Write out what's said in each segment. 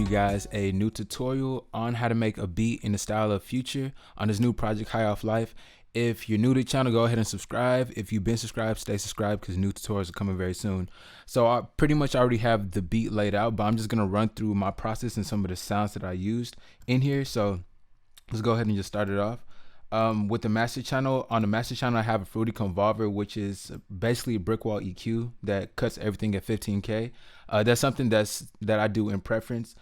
guys a new tutorial on how to make a beat in the style of Future on his new project High Off Life. If you're new to the channel, go ahead and subscribe. If you've been subscribed, stay subscribed because new tutorials are coming very soon. So I pretty much already have the beat laid out, but I'm just gonna run through my process and some of the sounds that I used in here. So let's go ahead and just start it off. With the master channel, on the master channel I have a Fruity Convolver, which is basically a brick wall EQ that cuts everything at 15K. That's something that I do in preference.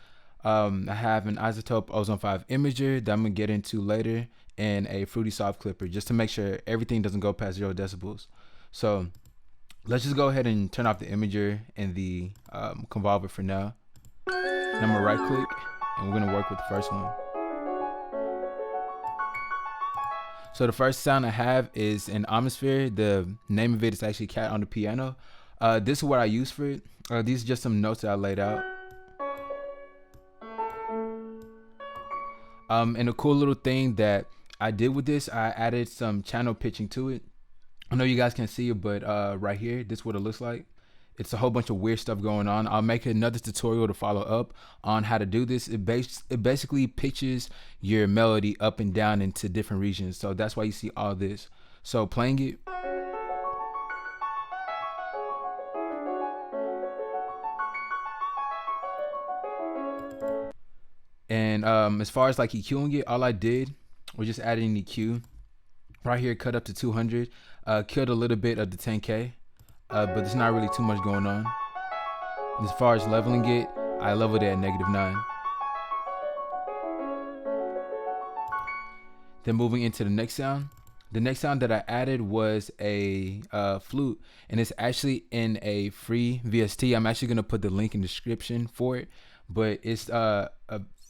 I have an Isotope Ozone 5 imager that I'm gonna get into later, and a Fruity Soft Clipper just to make sure everything doesn't go past 0 decibels. So let's just go ahead and turn off the imager and the Convolver for now. And I'm gonna right click and we're gonna work with the first one. So the first sound I have is an Atmosphere. The name of it is actually Cat on the Piano. This is what I use for it. These are just some notes that I laid out. And a cool little thing that I did with this, I added some channel pitching to it. I know you guys can't see it, but right here, this is what it looks like. It's a whole bunch of weird stuff going on. I'll make another tutorial to follow up on how to do this. It basically pitches your melody up and down into different regions. So that's why you see all this. So playing it. And as far as like EQing it, all I did was just add an EQ. Right here, cut up to 200. Killed a little bit of the 10K. But there's not really too much going on. As far as leveling it, I leveled it at -9. Then moving into the next sound. The next sound that I added was a flute, and it's actually in a free VST. I'm actually gonna put the link in the description for it, but it's a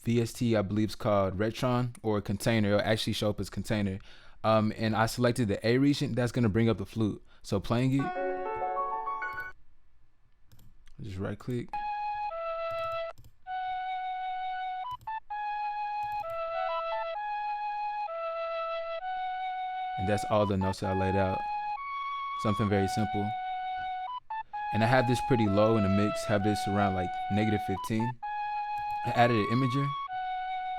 VST, I believe it's called Retron or Container. It'll actually show up as Container. And I selected the A region. That's gonna bring up the flute. So playing it. Just right click. And that's all the notes that I laid out. Something very simple. And I have this pretty low in the mix, have this around like -15. I added an imager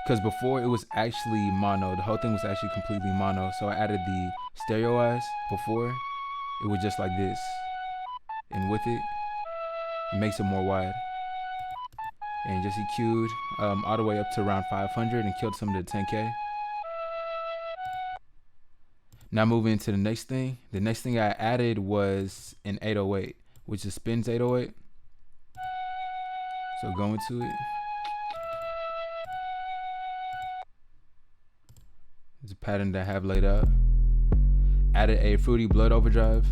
because before it was actually mono. The whole thing was actually completely mono. So I added the stereoize before. It was just like this. And with it, it makes it more wide, and just EQ'd all the way up to around 500 and killed some of the 10K. Now moving into the next thing. The next thing I added was an 808, which is Spins 808. So go into it. It's a pattern that I have laid out. Added a Fruity Blood Overdrive.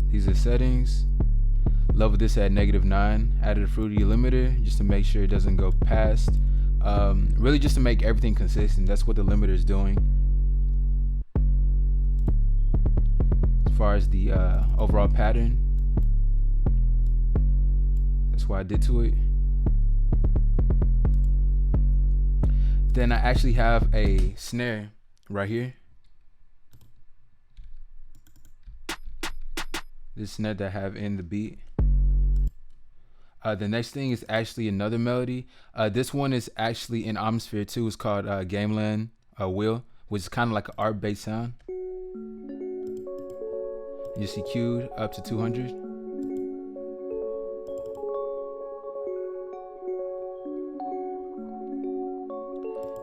These are settings. Leveled this at -9. Added a Fruity limiter just to make sure it doesn't go past. Really just to make everything consistent. That's what the limiter is doing. As far as the overall pattern, that's what I did to it. Then I actually have a snare right here. This snare that I have in the beat. The next thing is actually another melody. This one is actually in Atmosphere too. It's called Gameland Wheel, which is kind of like an art-based sound. Just EQ'd up to 200.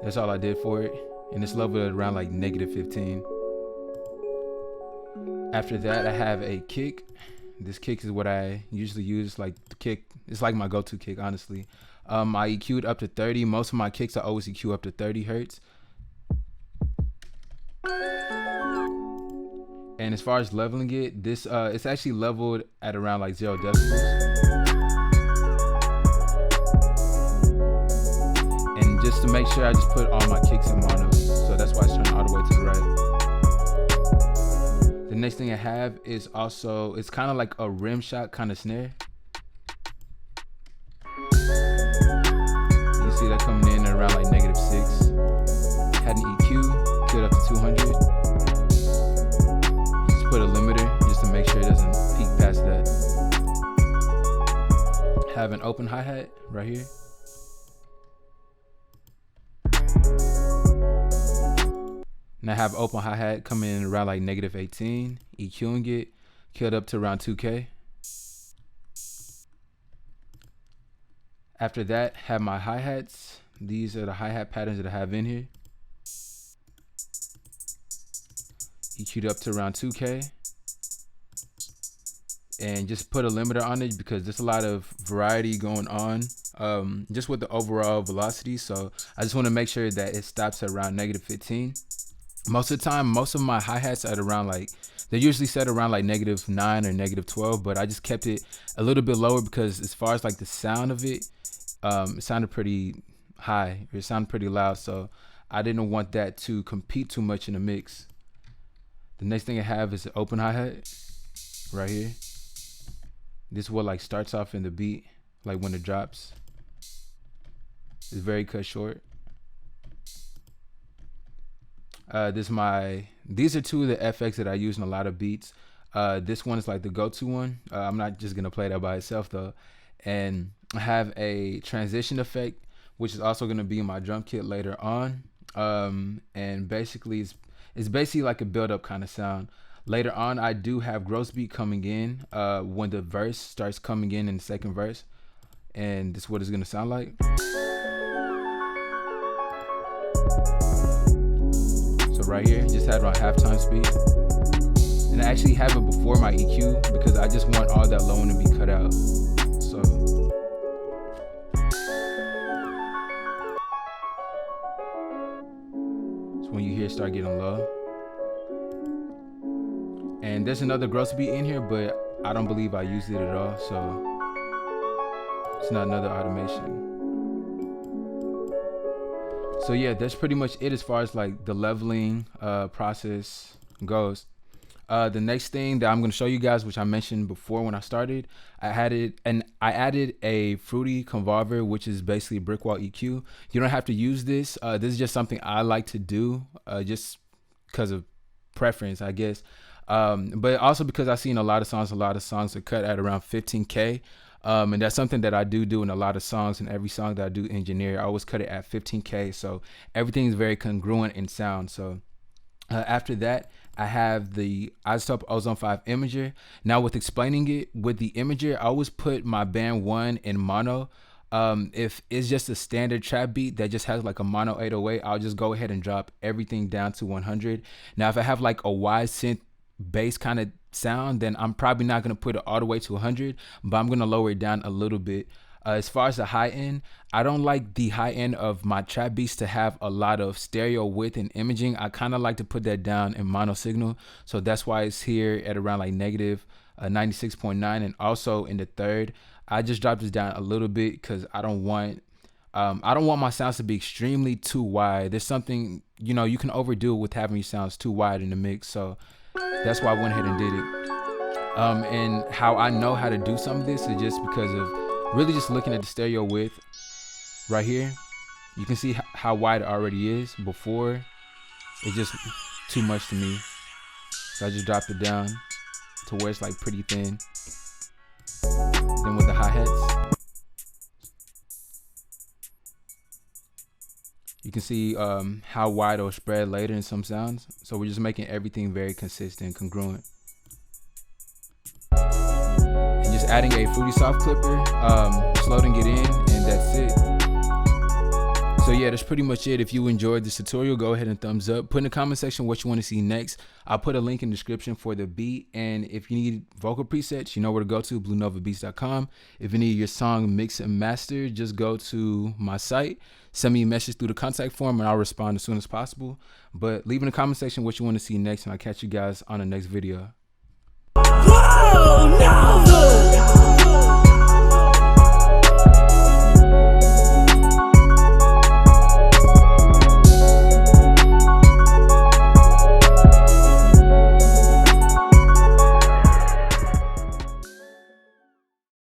That's all I did for it, and it's leveled at around like -15. After that, I have a kick. This kick is what I usually use, like the kick. It's like my go-to kick, honestly. I EQ'd up to 30. Most of my kicks I always EQ up to 30 hertz. And as far as leveling it, this it's actually leveled at around like 0 decibels. And just to make sure, I just put all my kicks in mono. So that's why it's turned all the way to the right. The next thing I have is also, it's kind of like a rim shot kind of snare. You see that coming in at around like -6. Had an EQ, killed up to 200. Just put a limiter just to make sure it doesn't peak past that. have an open hi-hat right here. And I have open hi-hat coming in around like -18, EQing it, killed up to around 2K. After that, have my hi-hats. These are the hi-hat patterns that I have in here. EQ'd up to around 2K. And just put a limiter on it because there's a lot of variety going on just with the overall velocity. So I just want to make sure that it stops at around -15. Most of the time, most of my hi-hats at around like, they're usually set around like -9 or -12, but I just kept it a little bit lower because as far as like the sound of it, it sounded pretty high, it sounded pretty loud, so I didn't want that to compete too much in the mix. The next thing I have is an open hi-hat right here. This is what like starts off in the beat, like when it drops. It's very cut short. These are two of the FX that I use in a lot of beats. This one is like the go-to one. I'm not just gonna play that by itself though. And I have a transition effect, which is also gonna be in my drum kit later on. And basically it's basically like a build-up kind of sound. Later on, I do have gross beat coming in when the verse starts coming in the second verse. And this is what it's gonna sound like. So right here, just had it on halftime speed. And I actually have it before my EQ because I just want all that low end to be cut out. So when you hear it start getting low. And there's another gross beat in here, but I don't believe I used it at all, so it's not another automation. So yeah, that's pretty much it as far as like the leveling process goes. The next thing that I'm going to show you guys, which I mentioned before when I started, I added a fruity convolver, which is basically brick wall EQ. You don't have to use this. This is just something I like to do, just because of preference, I guess. But also because I've seen a lot of songs are cut at around 15K. And that's something that I do in a lot of songs, and every song that I do engineer, I always cut it at 15K. So everything is very congruent in sound. So after that, I have the Isotope Ozone 5 imager. Now with explaining it, with the imager, I always put my band 1 in mono. If it's just a standard trap beat that just has like a mono 808, I'll just go ahead and drop everything down to 100. Now if I have like a wide synth bass kind of sound, then I'm probably not going to put it all the way to 100, but I'm going to lower it down a little bit. As far as the high end, I don't like the high end of my trap beats to have a lot of stereo width and imaging. I kind of like to put that down in mono signal, so that's why it's here at around like -96.9. And also in the third, I just dropped this down a little bit because I don't want my sounds to be extremely too wide. There's something, you know, you can overdo it with having your sounds too wide in the mix, so that's why I went ahead and did it. And how I know how to do some of this is just because of really just looking at the stereo width right here. You can see how wide it already is. Before, it's just too much to me, so I just dropped it down to where it's like pretty thin. Then with the hi-hats, you can see how wide it'll spread later in some sounds. So we're just making everything very consistent, congruent. And just adding a fruity soft clipper, just loading it in, and that's it. So yeah, that's pretty much it. If you enjoyed this tutorial, go ahead and thumbs up. Put in the comment section what you want to see next. I'll put a link in the description for the beat. And if you need vocal presets, you know where to go to, bluenovabeats.com. If you need your song mixed and mastered, just go to my site. Send me a message through the contact form and I'll respond as soon as possible. But leave in the comment section what you want to see next, and I'll catch you guys on the next video. Whoa, no!